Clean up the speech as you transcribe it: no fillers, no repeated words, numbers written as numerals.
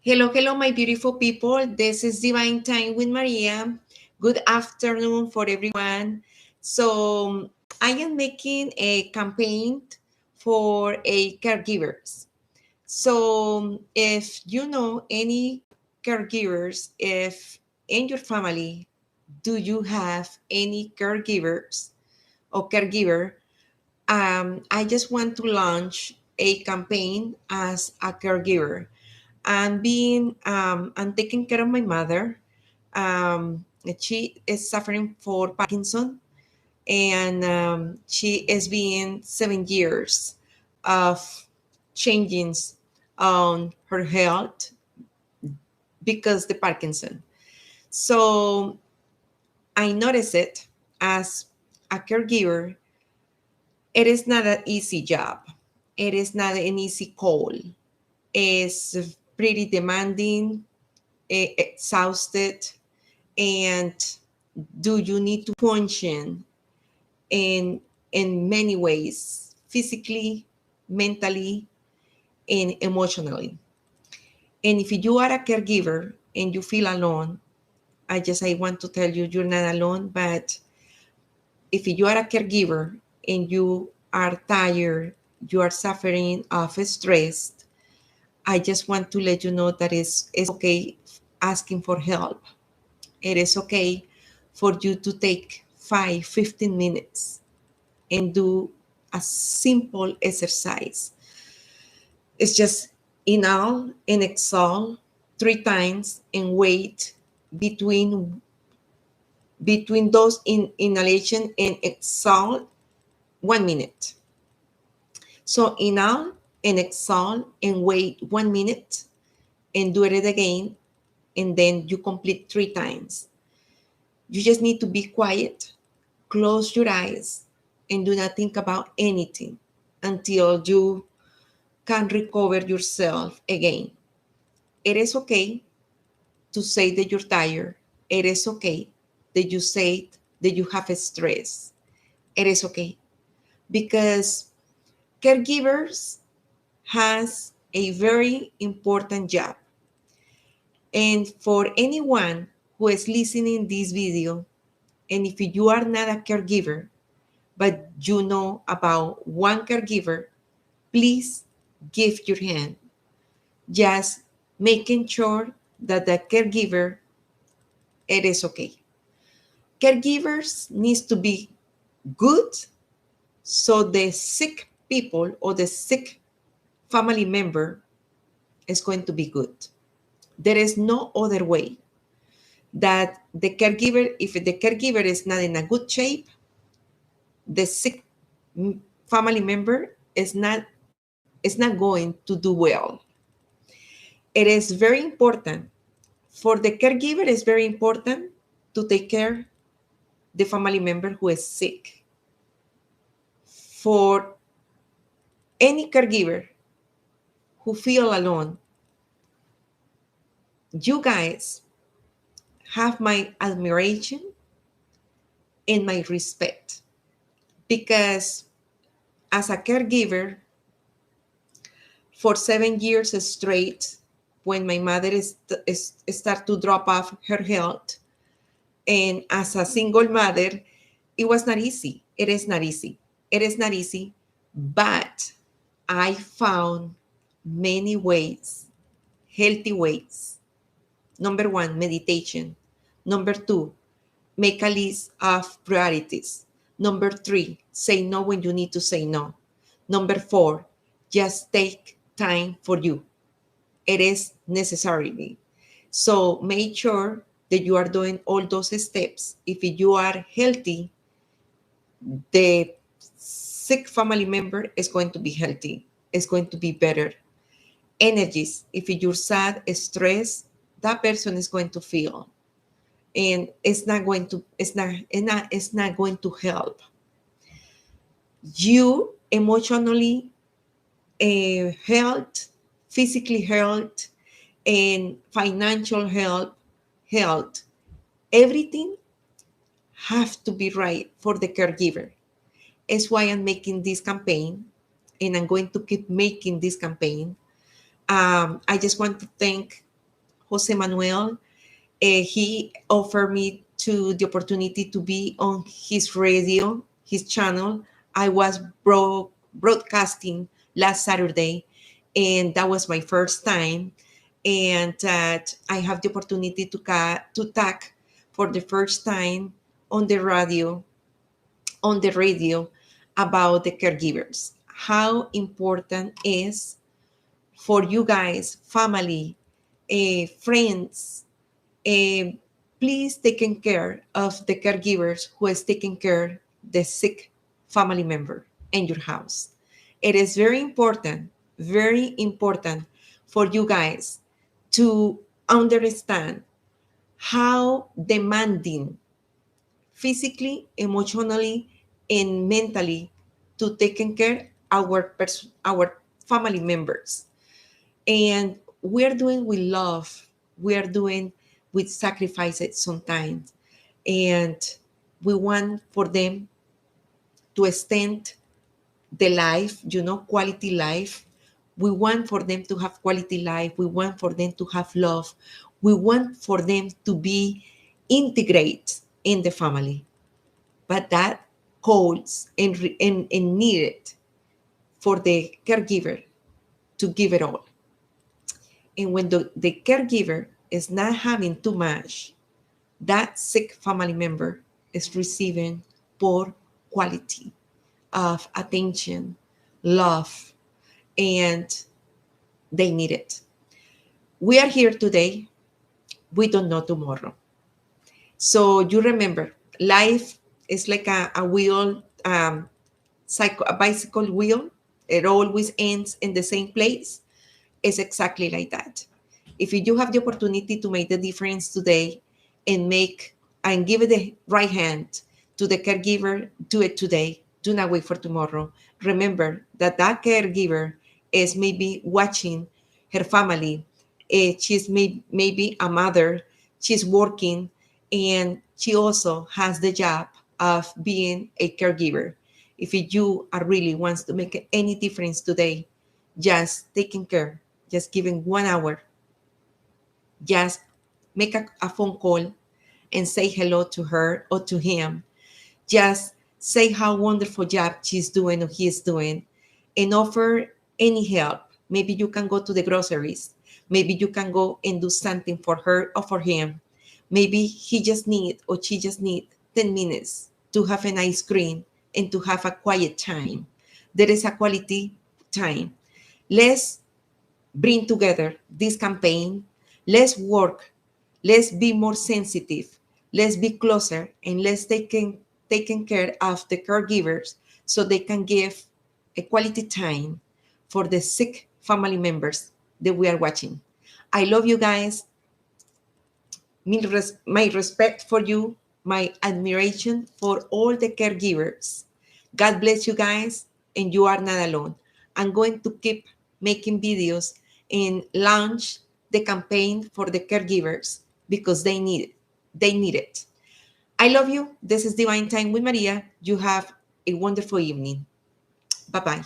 Hello, hello, my beautiful people. This is Divine Time with Maria. Good afternoon for everyone. So, I am making a campaign for a caregivers. So, if you know any caregivers, if in your family, do you have any caregivers or caregiver? I just want to launch a campaign as a caregiver and I'm taking care of my mother. She is suffering for Parkinson, and she is being 7 years of changes on her health because the Parkinson. So I notice it as a caregiver. It is not an easy job. It is not an easy call. It's pretty demanding, exhausted, and do you need to function in many ways, physically, mentally, and emotionally. And if you are a caregiver and you feel alone, I want to tell you you're not alone. But if you are a caregiver and you are tired, you are suffering of stress, I just want to let you know that it's okay asking for help. It is okay for you to take 5, 15 minutes and do a simple exercise. It's just inhale and exhale 3 times and wait between those inhalation and exhale 1 minute. So inhale and exhale and wait 1 minute and do it again, and then you complete 3 times. You just need to be quiet, close your eyes, and do not think about anything until you can recover yourself again. It is okay to say that you're tired. It is okay that you say that you have stress. It is okay because caregivers has a very important job. And for anyone who is listening this video, and if you are not a caregiver, but you know about one caregiver, please give your hand. Just making sure that the caregiver, it is okay. Caregivers needs to be good so the sick people or the sick family member is going to be good. There is no other way that the caregiver, if the caregiver is not in a good shape, the sick family member is not going to do well. It is very important for the caregiver. It's very important to take care the family member who is sick. For any caregiver who feel alone, you guys have my admiration and my respect, because as a caregiver for 7 years straight, when my mother is start to drop off her health, and as a single mother, it was not easy. It is not easy. It is not easy, but I found many ways, healthy ways. Number one, meditation. Number two, make a list of priorities. Number three, say no when you need to say no. Number four, just take time for you. It is necessary. So make sure that you are doing all those steps. If you are healthy, the sick family member is going to be healthy, is going to be better. Energies, if you're sad, stressed, that person is going to feel, and it's not going to help you emotionally, health, physically health, and financial health. Everything have to be right for the caregiver. It's why I'm making this campaign, and I'm going to keep making this campaign. I just want to thank Jose Manuel, he offered me to the opportunity to be on his radio, his channel. I was broadcasting last Saturday, and that was my first time. And I have the opportunity to talk for the first time on the radio about the caregivers. How important is for you guys, family, friends, uh, please taking care of the caregivers who is taking care the sick family member in your house. It is very important for you guys to understand how demanding physically, emotionally, and mentally to taking care our family members. And we're doing with love, we're doing with sacrifices sometimes, and we want for them to extend the life, quality life. We want for them to have quality life. We want for them to have love. We want for them to be integrated in the family. But that calls and needed for the caregiver to give it all. And when the caregiver is not having too much, that sick family member is receiving poor quality of attention, love, and they need it. We are here today. We don't know tomorrow. So you remember, life is like a wheel, a bicycle wheel. It always ends in the same place. It's exactly like that. If you have the opportunity to make the difference today and give it the right hand to the caregiver, do it today. Do not wait for tomorrow. Remember that caregiver is maybe watching her family. She's maybe a mother. She's working, and she also has the job of being a caregiver. If you are really wants to make any difference today, just taking care, just giving 1 hour, just make a phone call and say hello to her or to him. Just say how wonderful job she's doing or he's doing, and offer any help. Maybe you can go to the groceries. Maybe you can go and do something for her or for him. Maybe he just need or she just need 10 minutes to have an ice cream and to have a quiet time. There is a quality time. Let's bring together this campaign. Let's work. Let's be more sensitive. Let's be closer, and let's taking care of the caregivers so they can give a quality time for the sick family members that we are watching. I love you guys. My respect for you, my admiration for all the caregivers. God bless you guys, and you are not alone. I'm going to keep making videos and launch the campaign for the caregivers because they need it. They need it. I love you. This is Divine Time with Maria. You have a wonderful evening. Bye-bye.